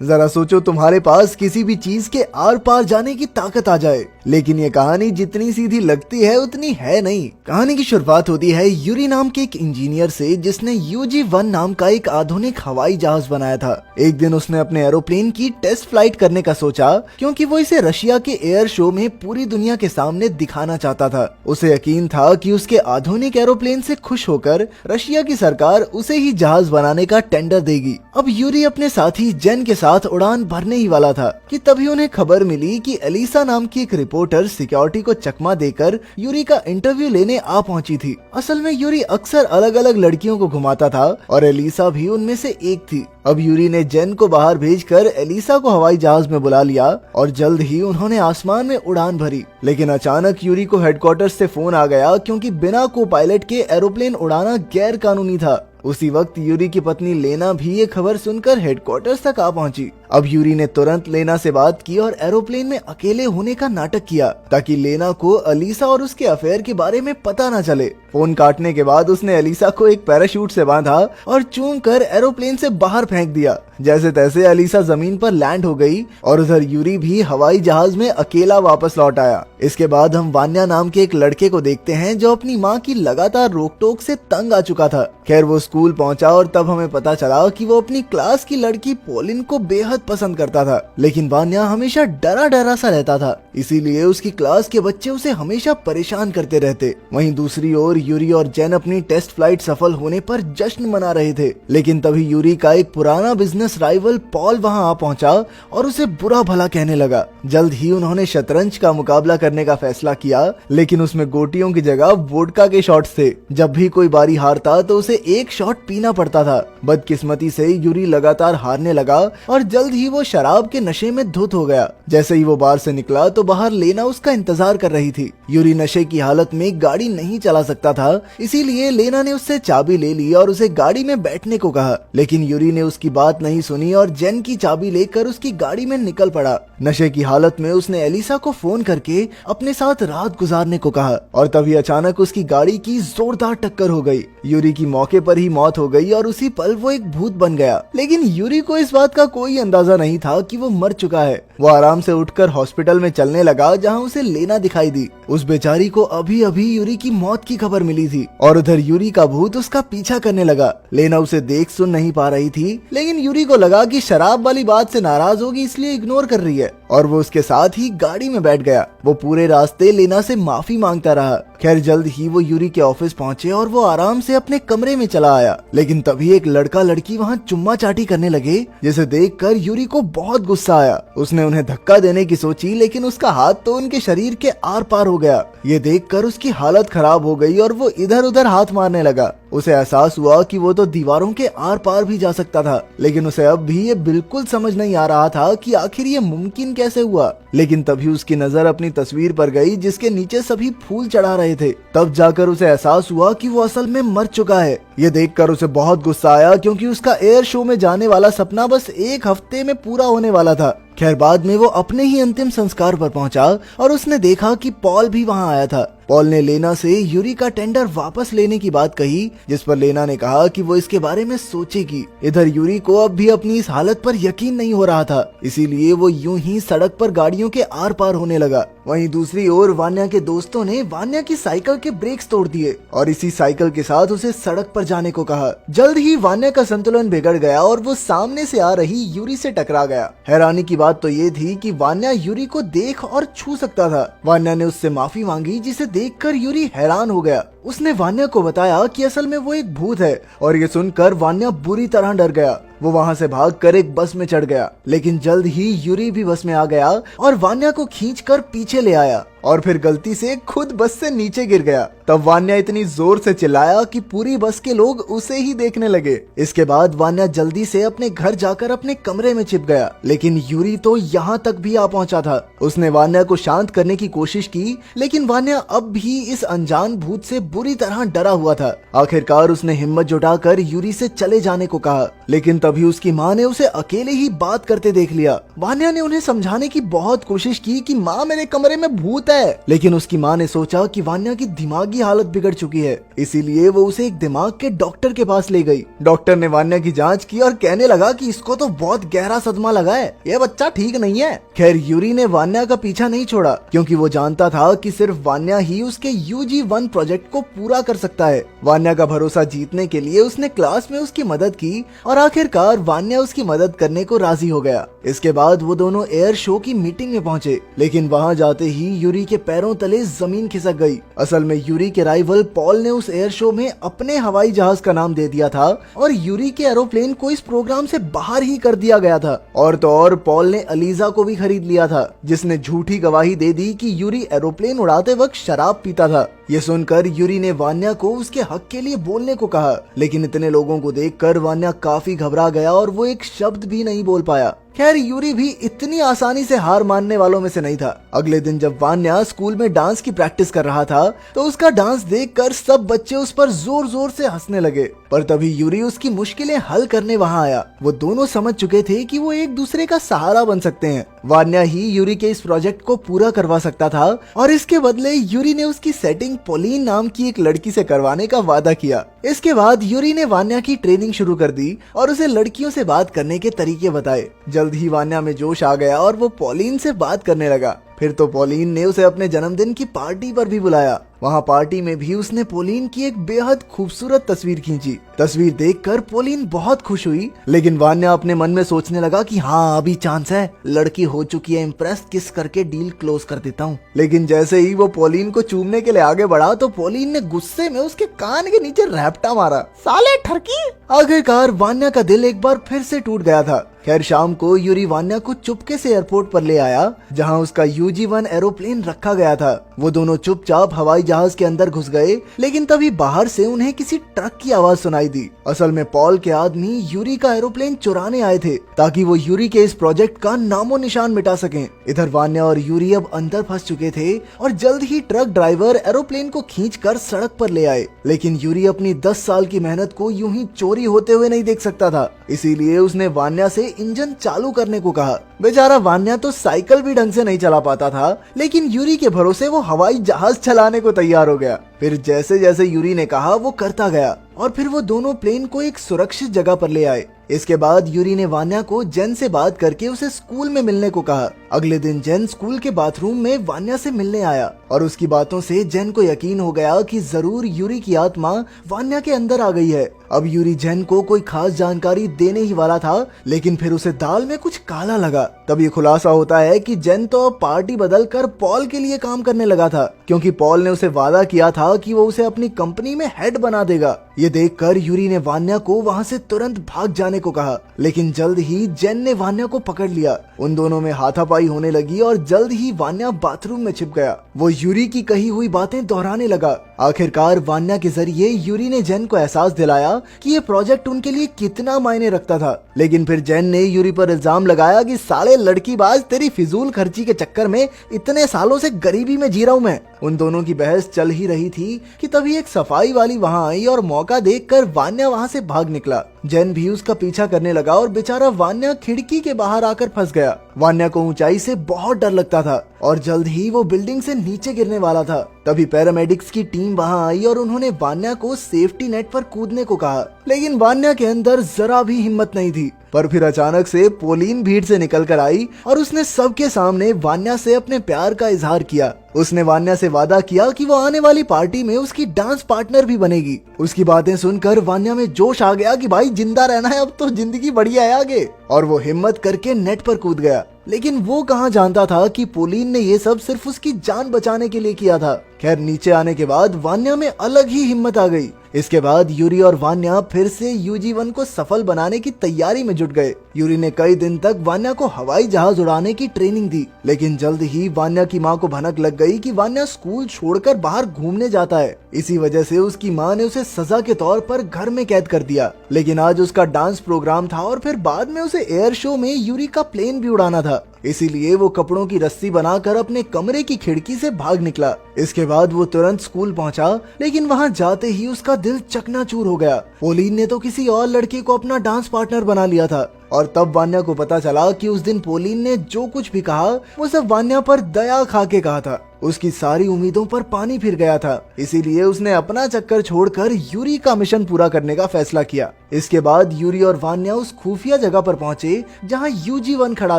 जरा सोचो तुम्हारे पास किसी भी चीज के आर पार जाने की ताकत आ जाए, लेकिन ये कहानी जितनी सीधी लगती है उतनी है नहीं। कहानी की शुरुआत होती है यूरी नाम के एक इंजीनियर से, जिसने UG-1 नाम का एक आधुनिक हवाई जहाज बनाया था। एक दिन उसने अपने एरोप्लेन की टेस्ट फ्लाइट करने का सोचा, क्योंकि वो इसे रशिया के एयर शो में पूरी दुनिया के सामने दिखाना चाहता था। उसे यकीन था कि उसके आधुनिक एरोप्लेन से खुश होकर रशिया की सरकार उसे ही जहाज बनाने का टेंडर देगी। अब यूरी अपने साथी जेन के साथ उड़ान भरने ही वाला था कि तभी उन्हें खबर मिली कि एलिसा नाम की एक रिपोर्टर सिक्योरिटी को चकमा देकर यूरी का इंटरव्यू लेने आ पहुंची थी। असल में यूरी अक्सर अलग अलग लड़कियों को घुमाता था और एलिसा भी उनमें से एक थी। अब यूरी ने जेन को बाहर भेजकर एलिसा को हवाई जहाज में बुला लिया और जल्द ही उन्होंने आसमान में उड़ान भरी। लेकिन अचानक यूरी को हेडक्वार्टर से फोन आ गया, क्योंकि बिना को पायलट के एरोप्लेन उड़ाना गैर कानूनी था। उसी वक्त यूरी की पत्नी लेना भी ये खबर सुनकर हेडक्वार्टर्स तक आ पहुंची। अब यूरी ने तुरंत लेना से बात की और एरोप्लेन में अकेले होने का नाटक किया, ताकि लेना को एलिसा और उसके अफेयर के बारे में पता न चले। फोन काटने के बाद उसने एलिसा को एक पैराशूट से बांधा और चूम कर एरोप्लेन से बाहर फेंक दिया। जैसे तैसे एलिसा जमीन पर लैंड हो गई और उधर यूरी भी हवाई जहाज में अकेला वापस लौट आया। इसके बाद हम वान्या नाम के एक लड़के को देखते हैं, जो अपनी माँ की लगातार रोक टोक से तंग आ चुका था। खैर वो स्कूल पहुंचा और तब हमें पता चला कि वो अपनी क्लास की लड़की पोलिन को बेहद पसंद करता था, लेकिन वान्या हमेशा डरा डरा सा रहता था, इसीलिए उसकी क्लास के बच्चे उसे हमेशा परेशान करते रहते। वहीं दूसरी ओर यूरी और जेन अपनी टेस्ट फ्लाइट सफल होने पर जश्न मना रहे थे, लेकिन तभी यूरी का एक पुराना बिजनेस राइवल पॉल वहां आ पहुंचा और उसे बुरा भला कहने लगा। जल्द ही उन्होंने शतरंज का मुकाबला करने का फैसला किया, लेकिन उसमें गोटियों की जगह वोडका के शॉट्स थे। जब भी कोई बारी हारता तो उसे एक शॉट पीना पड़ता था। बदकिस्मती से यूरी लगातार हारने लगा और जल्द ही वो शराब के नशे में धुत हो गया। जैसे ही वो बार से निकला तो बाहर लेना उसका इंतजार कर रही थी। यूरी नशे की हालत में गाड़ी नहीं चला सकता था, इसीलिए लेना ने उससे चाबी ले ली और उसे गाड़ी में बैठने को कहा, लेकिन यूरी ने उसकी बात नहीं सुनी और जेन की चाबी लेकर उसकी गाड़ी में निकल पड़ा। नशे की हालत में उसने एलिसा को फोन करके अपने साथ रात गुजारने को कहा और तभी अचानक उसकी गाड़ी की जोरदार टक्कर हो गई। यूरी की मौके पर ही मौत हो गई और उसी पल वो एक भूत बन गया। लेकिन यूरी को इस बात का कोई अंदाजा नहीं था कि वो मर चुका है। वो आराम से उठकर हॉस्पिटल में चलने लगा, जहां उसे लेना दिखाई दी। उस बेचारी को अभी अभी यूरी की मौत की खबर मिली थी और उधर यूरी का भूत उसका पीछा करने लगा। लेना उसे देख सुन नहीं पा रही थी, लेकिन यूरी को लगा कि शराब वाली बात से नाराज होगी, इसलिए इग्नोर कर रही है और वो उसके साथ ही गाड़ी में बैठ गया। वो पूरे रास्ते लेना से माफी मांगता रहा। खैर जल्द ही वो यूरी के ऑफिस पहुंचे और वो आराम से अपने कमरे में चला आया, लेकिन तभी एक लड़का लड़की वहां चुम्मा चाटी करने लगे, जिसे देखकर यूरी को बहुत गुस्सा आया। उसने उन्हें धक्का देने की सोची, लेकिन उसका हाथ तो उनके शरीर के आर पार हो गया। ये देखकर उसकी हालत खराब हो गई और वो इधर उधर हाथ मारने लगा। उसे एहसास हुआ कि वो तो दीवारों के आर पार भी जा सकता था, लेकिन उसे अब भी ये बिल्कुल समझ नहीं आ रहा था कि आखिर ये मुमकिन कैसे हुआ। लेकिन तभी उसकी नजर अपनी तस्वीर पर गई, जिसके नीचे सभी फूल चढ़ा रहे थे। तब जाकर उसे एहसास हुआ कि वो असल में मर चुका है। ये देखकर उसे बहुत गुस्सा आया, क्योंकि उसका एयर शो में जाने वाला सपना बस एक हफ्ते में पूरा होने वाला था। खैर बाद में वो अपने ही अंतिम संस्कार पर पहुंचा और उसने देखा कि पॉल भी वहां आया था। पॉल ने लेना से यूरी का टेंडर वापस लेने की बात कही, जिस पर लेना ने कहा कि वो इसके बारे में सोचेगी। इधर यूरी को अब भी अपनी इस हालत पर यकीन नहीं हो रहा था, इसीलिए वो यूं ही सड़क पर गाड़ियों के आर पार होने लगा। वहीं दूसरी ओर वान्या के दोस्तों ने वान्या की साइकिल के ब्रेक्स तोड़ दिए और इसी साइकिल के साथ उसे सड़क पर जाने को कहा। जल्द ही वान्या का संतुलन बिगड़ गया और वो सामने से आ रही यूरी से टकरा गया। हैरानी की बात तो ये थी कि वान्या यूरी को देख और छू सकता था। वान्या ने उससे माफी मांगी, जिसे देखकर यूरी हैरान हो गया। उसने वान्या को बताया कि असल में वो एक भूत है और ये सुनकर वान्या बुरी तरह डर गया। वो वहां से भागकर एक बस में चढ़ गया, लेकिन जल्द ही यूरी भी बस में आ गया और वान्या को खींचकर पीछे ले आया और फिर गलती से खुद बस से नीचे गिर गया। तब वान्या इतनी जोर से चिल्लाया कि पूरी बस के लोग उसे ही देखने लगे। इसके बाद वान्या जल्दी से अपने घर जाकर अपने कमरे में छिप गया, लेकिन यूरी तो यहाँ तक भी आ पहुंचा था। उसने वान्या को शांत करने की कोशिश की, लेकिन वान्या अब भी इस अनजान भूत से बुरी तरह डरा हुआ था। आखिरकार उसने हिम्मत जुटाकर यूरी से चले जाने को कहा, लेकिन तभी उसकी माँ ने उसे अकेले ही बात करते देख लिया। वान्या ने उन्हें समझाने की बहुत कोशिश की कि माँ मेरे कमरे में भूत है, लेकिन उसकी माँ ने सोचा कि वान्या की दिमागी की हालत बिगड़ चुकी है, इसीलिए वो उसे एक दिमाग के डॉक्टर के पास ले गई। डॉक्टर ने वान्या की जांच की और कहने लगा कि इसको तो बहुत गहरा सदमा लगा है, ये बच्चा ठीक नहीं है। खैर यूरी ने वान्या का पीछा नहीं छोड़ा, क्योंकि वो जानता था कि सिर्फ वान्या ही उसके UG-1 प्रोजेक्ट को पूरा कर सकता है। वान्या का भरोसा जीतने के लिए उसने क्लास में उसकी मदद की और आखिरकार वान्या उसकी मदद करने को राजी हो गया। इसके बाद वो दोनों एयर शो की मीटिंग में पहुंचे, लेकिन वहां जाते ही यूरी के पैरों तले जमीन खिसक गई। असल में यूरी के राइवल पॉल ने उस एयर शो में अपने हवाई जहाज का नाम दे दिया था और यूरी के एरोप्लेन को इस प्रोग्राम से बाहर ही कर दिया गया था। और तो और पॉल ने अलीजा को भी खरीद लिया था, जिसने झूठी गवाही दे दी कि यूरी एरोप्लेन उड़ाते वक्त शराब पीता था। ये सुनकर यूरी ने वान्या को उसके हक के लिए बोलने को कहा, लेकिन इतने लोगों को देखकर वान्या काफी घबरा गया और वो एक शब्द भी नहीं बोल पाया। खैर यूरी भी इतनी आसानी से हार मानने वालों में से नहीं था। अगले दिन जब वान्या स्कूल में डांस की प्रैक्टिस कर रहा था, तो उसका डांस देखकर सब बच्चे उस पर जोर जोर से हंसने लगे। पर तभी यूरी उसकी मुश्किलें हल करने वहां आया। वो दोनों समझ चुके थे कि वो एक दूसरे का सहारा बन सकते हैं। वान्या ही यूरी के इस प्रोजेक्ट को पूरा करवा सकता था और इसके बदले यूरी ने उसकी सेटिंग पोलिन नाम की एक लड़की से करवाने का वादा किया। इसके बाद यूरी ने वान्या की ट्रेनिंग शुरू कर दी और उसे लड़कियों से बात करने के तरीके बताए। जल्द ही वान्या में जोश आ गया और वो पोलिन से बात करने लगा। फिर तो पोलिन ने उसे अपने जन्मदिन की पार्टी पर भी बुलाया। वहाँ पार्टी में भी उसने पोलिन की एक बेहद खूबसूरत तस्वीर खींची। तस्वीर देखकर पोलिन बहुत खुश हुई, लेकिन वान्या अपने मन में सोचने लगा कि हाँ अभी चांस है, लड़की हो चुकी है इम्प्रेस, किस करके डील क्लोज कर देता हूँ। लेकिन जैसे ही वो पोलिन को चूमने के लिए आगे बढ़ा तो पोलिन ने गुस्से में उसके कान के नीचे रैप्टा मारा। साले ठरकी। आखिरकार वान्या का दिल एक बार फिर से टूट गया था। खैर शाम को यूरी वान्या को चुपके से एयरपोर्ट पर ले आया, जहां उसका UG-1 एरोप्लेन रखा गया था। वो दोनों चुपचाप हवाई जहाज के अंदर घुस गए, लेकिन तभी बाहर से उन्हें किसी ट्रक की आवाज सुनाई दी। असल में पॉल के आदमी यूरी का एरोप्लेन चुराने आए थे, ताकि वो यूरी के इस प्रोजेक्ट का नामो निशान मिटा सकें। इधर वान्या और यूरी अब अंदर फंस चुके थे और जल्द ही ट्रक ड्राइवर एरोप्लेन को खींचकर सड़क पर ले आए। लेकिन यूरी अपनी 10 साल की मेहनत को यूं ही चोरी होते हुए नहीं देख सकता था, इसीलिए उसने वान्या से इंजन चालू करने को कहा। बेचारा वान्या तो साइकिल भी ढंग से नहीं चला पाता था, लेकिन यूरी के भरोसे वो हवाई जहाज चलाने को तैयार हो गया। फिर जैसे जैसे यूरी ने कहा वो करता गया और फिर वो दोनों प्लेन को एक सुरक्षित जगह पर ले आए। इसके बाद यूरी ने वान्या को जेन से बात करके उसे स्कूल में मिलने को कहा। अगले दिन जेन स्कूल के बाथरूम में वान्या से मिलने आया और उसकी बातों से जेन को यकीन हो गया कि जरूर यूरी की आत्मा वान्या के अंदर आ गई है। अब यूरी जेन को कोई खास जानकारी देने ही वाला था, लेकिन फिर उसे दाल में कुछ काला लगा। तब ये खुलासा होता है कि जेन तो अब पार्टी बदलकर पॉल के लिए काम करने लगा था, क्योंकि पॉल ने उसे वादा किया था कि वो उसे अपनी कंपनी में हेड बना देगा। ये देखकर यूरी ने वान्या को वहाँ से तुरंत भाग जाने को कहा, लेकिन जल्द ही जेन ने वान्या को पकड़ लिया। उन दोनों में हाथापाई होने लगी और जल्द ही वान्या बाथरूम में छिप गया। वो यूरी की कही हुई बातें दोहराने लगा। आखिरकार वान्या के जरिए यूरी ने जेन को एहसास दिलाया कि ये प्रोजेक्ट उनके लिए कितना मायने रखता था। लेकिन फिर जेन ने यूरी पर इल्जाम लगाया कि साले लड़कीबाज, तेरी फिजूल खर्ची के चक्कर में इतने सालों से गरीबी में जी रहा हूँ मैं। उन दोनों की बहस चल ही रही थी कि तभी एक सफाई वाली वहां आई और मौका देखकर वान्या वहां से भाग निकला। जेन भी उसका पीछा करने लगा और बेचारा वान्या खिड़की के बाहर आकर फंस गया। वान्या को ऊंचाई से बहुत डर लगता था और जल्द ही वो बिल्डिंग से नीचे गिरने वाला था। तभी पैरामेडिक्स की टीम वहां आई और उन्होंने वान्या को सेफ्टी नेट पर कूदने को कहा, लेकिन वान्या के अंदर जरा भी हिम्मत नहीं थी। पर फिर अचानक से पोलिन भीड़ से निकल कर आई और उसने सबके सामने वान्या से अपने प्यार का इजहार किया। उसने वान्या से वादा किया कि वो आने वाली पार्टी में उसकी डांस पार्टनर भी बनेगी। उसकी बातें सुनकर वान्या में जोश आ गया कि भाई जिंदा रहना है, अब तो जिंदगी बढ़िया है आगे। और वो हिम्मत करके नेट पर कूद गया। लेकिन वो कहाँ जानता था कि पोलिन ने ये सब सिर्फ उसकी जान बचाने के लिए किया था। खैर नीचे आने के बाद वान्या में अलग ही हिम्मत आ गई। इसके बाद यूरी और वान्या फिर से UG-1 को सफल बनाने की तैयारी में जुट गए। यूरी ने कई दिन तक वान्या को हवाई जहाज उड़ाने की ट्रेनिंग दी, लेकिन जल्द ही वान्या की माँ को भनक लग गई कि वान्या स्कूल छोड़कर बाहर घूमने जाता है। इसी वजह से उसकी माँ ने उसे सजा के तौर पर घर में कैद कर दिया। लेकिन आज उसका डांस प्रोग्राम था और फिर बाद में उसे एयर शो में यूरी का प्लेन भी उड़ाना था, इसीलिए वो कपड़ों की रस्सी बनाकर अपने कमरे की खिड़की से भाग निकला। इसके बाद वो तुरंत स्कूल पहुंचा, लेकिन वहां जाते ही उसका दिल चकनाचूर हो गया। पोलिन ने तो किसी और लड़के को अपना डांस पार्टनर बना लिया था और तब वान्या को पता चला कि उस दिन पोलिन ने जो कुछ भी कहा वो सब वान्या पर दया खा के कहा था। उसकी सारी उम्मीदों पर पानी फिर गया था। इसीलिए उसने अपना चक्कर छोड़कर यूरी का मिशन पूरा करने का फैसला किया। इसके बाद यूरी और वान्या उस खुफिया जगह पर पहुंचे जहां UG-1 खड़ा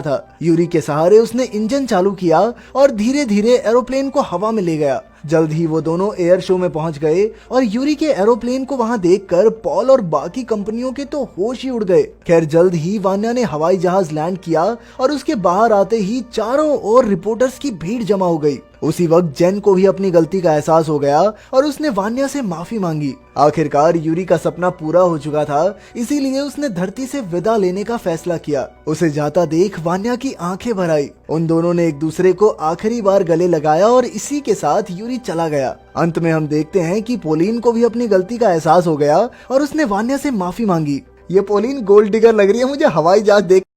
था। यूरी के सहारे उसने इंजन चालू किया और धीरे धीरे एरोप्लेन को हवा में ले गया। जल्द ही वो दोनों एयर शो में पहुंच गए और यूरी के एरोप्लेन को वहां देखकर पॉल और बाकी कंपनियों के तो होश ही उड़ गए। खैर जल्द ही वान्या ने हवाई जहाज लैंड किया और उसके बाहर आते ही चारों ओर रिपोर्टर्स की भीड़ जमा हो गई। उसी वक्त जेन को भी अपनी गलती का एहसास हो गया और उसने वान्या से माफी मांगी। आखिरकार यूरी का सपना पूरा हो चुका था, इसीलिए उसने धरती से विदा लेने का फैसला किया। उसे जाता देख वान्या की आंखें भर आई। उन दोनों ने एक दूसरे को आखिरी बार गले लगाया और इसी के साथ यूरी चला गया। अंत में हम देखते हैं कि पोलिन को भी अपनी गलती का एहसास हो गया और उसने वान्या से माफी मांगी। ये पोलिन गोल्ड डिगर लग रही है मुझे हवाई जहाज देख